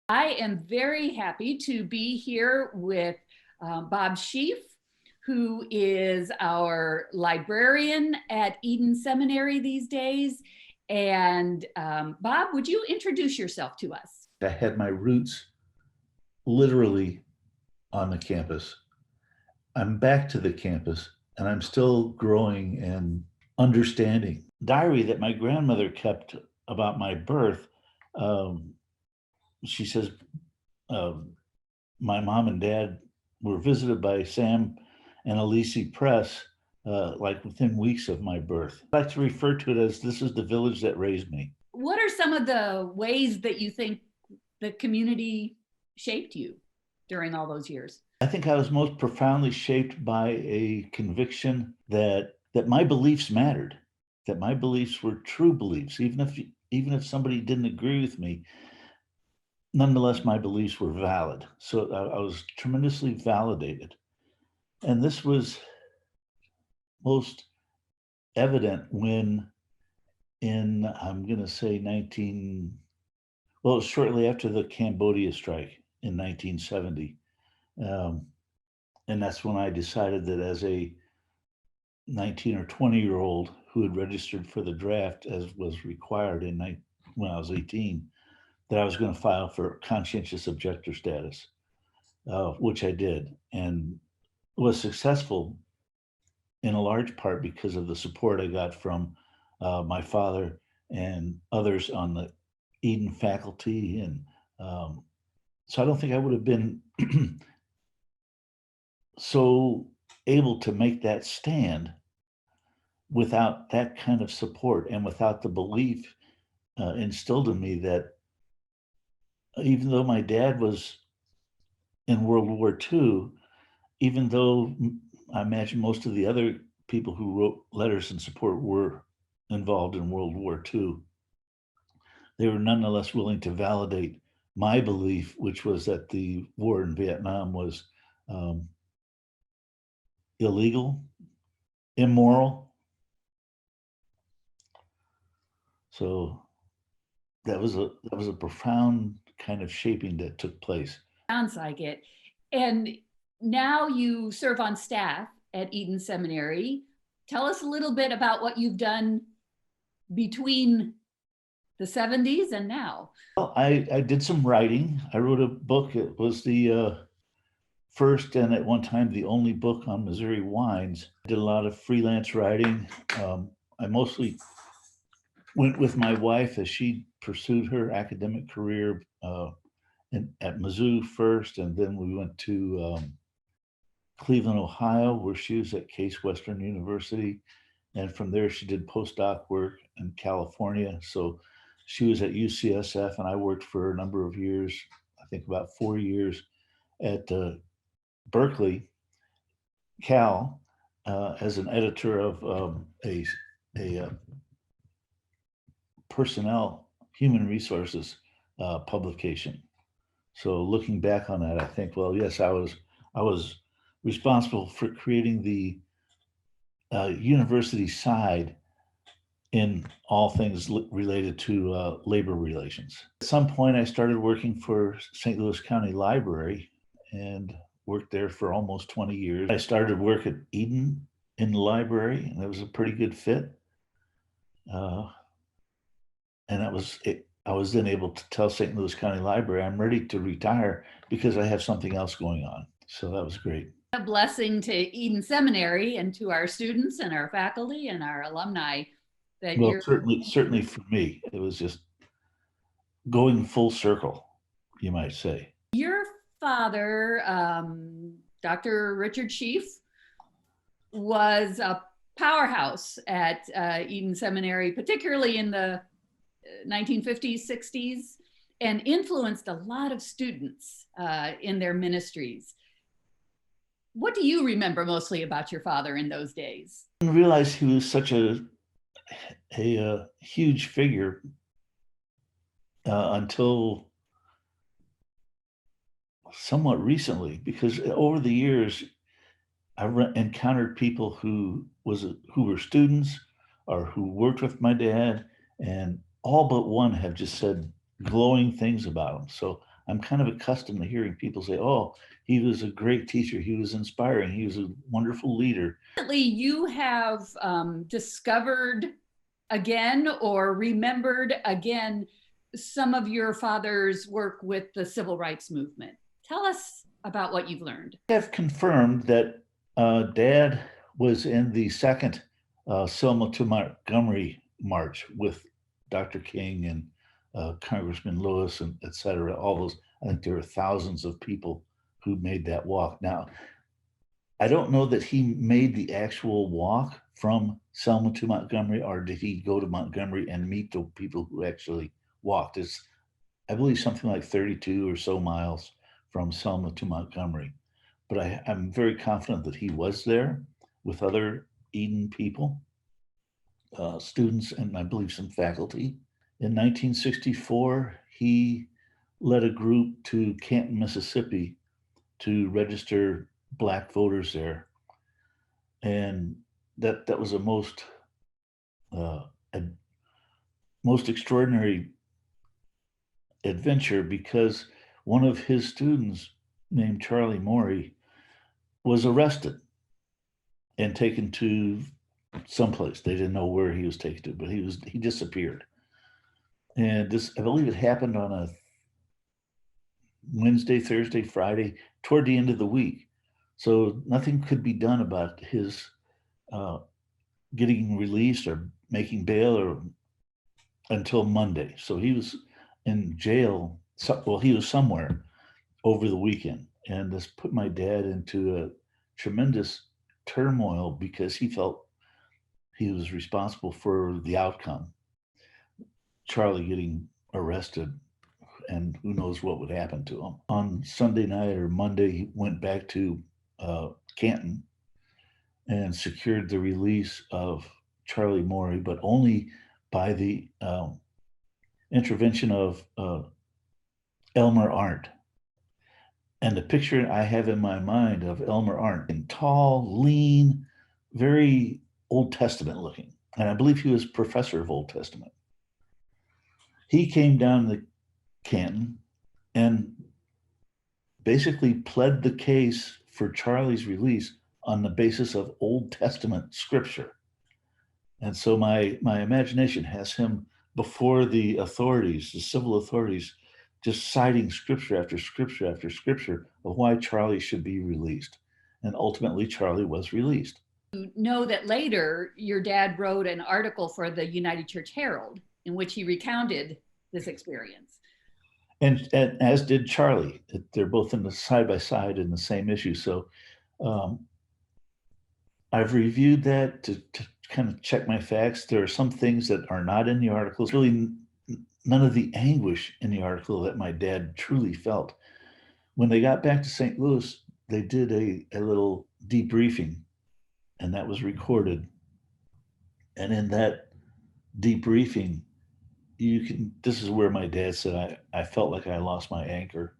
I am very happy to be here with Bob Scheef, who is our librarian at Eden Seminary these days. And Bob, would you introduce yourself to us? I had my roots literally on the campus. I'm back to the campus and I'm still growing and understanding. Diary that my grandmother kept about my birth, she says, my mom and dad were visited by Sam and Elise Press, like within weeks of my birth. I like to refer to it as this is the village that raised me. What are some of the ways that you think the community shaped you during all those years? I think I was most profoundly shaped by a conviction that my beliefs mattered, that my beliefs were true beliefs, even if somebody didn't agree with me. Nonetheless, my beliefs were valid. So I was tremendously validated. And this was most evident when I'm going to say it was shortly after the Cambodia strike in 1970. And that's when I decided that as a 19 or 20-year-old who had registered for the draft as was required when I was 18, that I was going to file for conscientious objector status, which I did, and was successful in a large part because of the support I got from my father and others on the Eden faculty. And so I don't think I would have been so able to make that stand without that kind of support and without the belief instilled in me that even though my dad was in World War II, even though I imagine most of the other people who wrote letters in support were involved in World War II, they were nonetheless willing to validate my belief, which was that the war in Vietnam was illegal, immoral. So that was a profound kind of shaping that took place. Sounds like it. And now you serve on staff at Eden Seminary. Tell us a little bit about what you've done between the 70s and now. Well, I did some writing. I wrote a book. It was the first and at one time the only book on Missouri wines. I did a lot of freelance writing. I mostly went with my wife as she pursued her academic career at Mizzou first, and then we went to Cleveland, Ohio, where she was at Case Western University. And from there, she did postdoc work in California. So she was at UCSF, and I worked for a number of years, I think about 4 years, at Berkeley, Cal, as an editor of a personnel, human resources publication. So looking back on that, I think, well, yes, I was responsible for creating the university side in all things related to labor relations. At some point, I started working for St. Louis County Library and worked there for almost 20 years. I started work at Eden in the library, and it was a pretty good fit. And that was it. I was then able to tell St. Louis County Library, I'm ready to retire because I have something else going on. So that was great. A blessing to Eden Seminary and to our students and our faculty and our alumni that Well, you're certainly for me, it was just going full circle, you might say. Your father, Dr. Richard Scheef, was a powerhouse at Eden Seminary, particularly in the 1950s, 60s, and influenced a lot of students in their ministries. What do you remember mostly about your father in those days? I didn't realize he was such a huge figure until somewhat recently, because over the years, I've encountered people who were students or who worked with my dad, and all but one have just said glowing things about him. So I'm kind of accustomed to hearing people say, oh, he was a great teacher. He was inspiring. He was a wonderful leader. You have discovered again or remembered again some of your father's work with the civil rights movement. Tell us about what you've learned. I have confirmed that Dad was in the second Selma to Montgomery march with Dr. King and Congressman Lewis and et cetera. All those, I think there were thousands of people who made that walk. Now, I don't know that he made the actual walk from Selma to Montgomery, or did he go to Montgomery and meet the people who actually walked? It's, I believe, something like 32 or so miles from Selma to Montgomery. But I'm very confident that he was there with other Eden people, students, and I believe some faculty. In 1964, he led a group to Canton, Mississippi to register Black voters there. And that was a most extraordinary adventure, because one of his students named Charlie Morey was arrested and taken to someplace. They didn't know where he was taken to, but he disappeared. And this, I believe it happened on a Wednesday, Thursday, Friday, toward the end of the week. So nothing could be done about his getting released or making bail or until Monday. So he was in jail. Well, he was somewhere over the weekend, and this put my dad into a tremendous turmoil because he felt he was responsible for the outcome. Charlie getting arrested, and who knows what would happen to him. On Sunday night or Monday, he went back to Canton and secured the release of Charlie Morey, but only by the intervention of Elmer Arndt. And the picture I have in my mind of Elmer Arndt, and tall, lean, very Old Testament looking. And I believe he was professor of Old Testament. He came down to Canton and basically pled the case for Charlie's release on the basis of Old Testament scripture. And so my imagination has him before the authorities, the civil authorities, just citing scripture after scripture after scripture of why Charlie should be released. And ultimately, Charlie was released. You know that later your dad wrote an article for the United Church Herald in which he recounted this experience. And as did Charlie. They're both in the side by side in the same issue. So I've reviewed that to kind of check my facts. There are some things that are not in the article. It's really none of the anguish in the article that my dad truly felt. When they got back to St. Louis, they did a little debriefing, and that was recorded. And in that debriefing, this is where my dad said, I felt like I lost my anchor.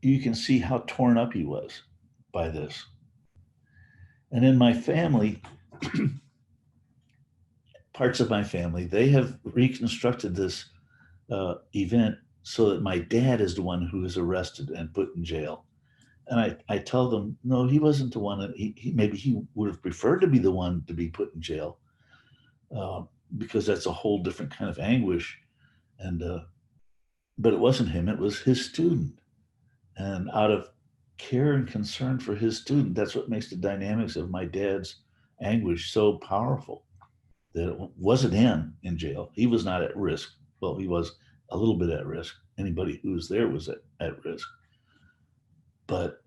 You can see how torn up he was by this. And in my family, parts of my family, they have reconstructed this event so that my dad is the one who is arrested and put in jail. And I tell them, no, he wasn't the one. That maybe he would have preferred to be the one to be put in jail, because that's a whole different kind of anguish. And but it wasn't him; it was his student. And out of care and concern for his student, that's what makes the dynamics of my dad's anguish so powerful. That it wasn't him in jail; he was not at risk. Well, he was a little bit at risk. Anybody who was there was at risk. But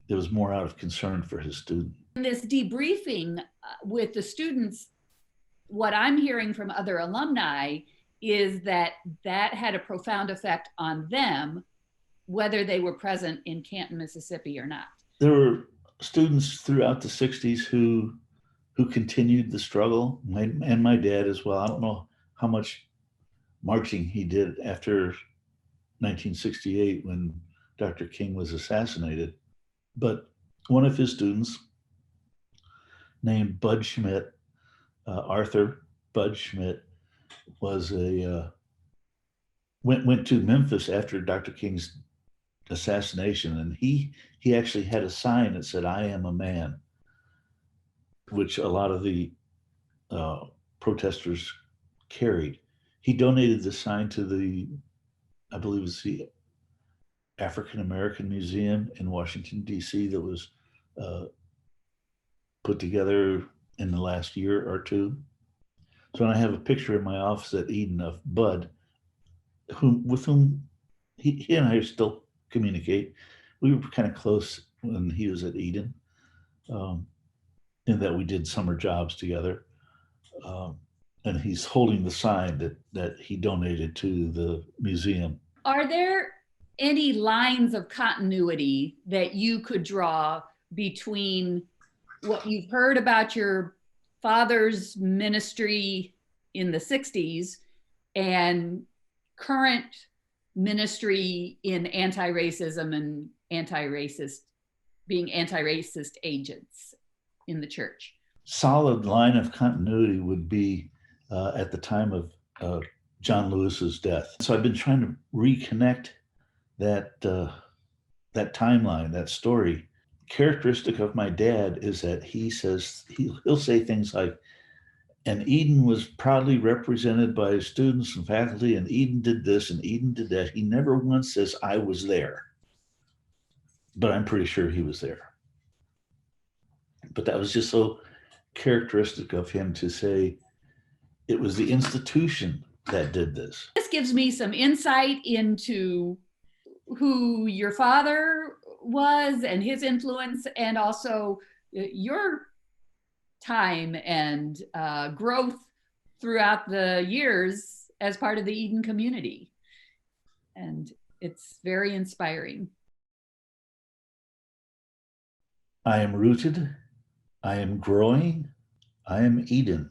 it was more out of concern for his student. In this debriefing with the students, what I'm hearing from other alumni is that had a profound effect on them, whether they were present in Canton, Mississippi or not. There were students throughout the 60s who continued the struggle, and my dad as well. I don't know how much marching he did after 1968 when Dr. King was assassinated. But one of his students, named Bud Schmidt, Arthur Bud Schmidt, was a went to Memphis after Dr. King's assassination, and he actually had a sign that said, "I am a man," which a lot of the protesters carried. He donated the sign to the, I believe it's the African American Museum in Washington, D.C., that was uh, put together in the last year or two. So I have a picture in my office at Eden of Bud, with whom he and I still communicate. We were kind of close when he was at Eden, um, in that we did summer jobs together. And he's holding the sign that he donated to the museum. Are there any lines of continuity that you could draw between what you've heard about your father's ministry in the 60s and current ministry in anti-racism and being anti-racist agents in the church? Solid line of continuity would be at the time of John Lewis's death. So I've been trying to reconnect that that timeline, that story. Characteristic of my dad is that he'll say things like, "And Eden was proudly represented by students and faculty, and Eden did this and Eden did that." He never once says, "I was there," but I'm pretty sure he was there. But that was just so characteristic of him to say it was the institution that did this. This gives me some insight into who your father was and his influence, and also your time and growth throughout the years as part of the Eden community. And it's very inspiring. I am rooted, I am growing, I am Eden.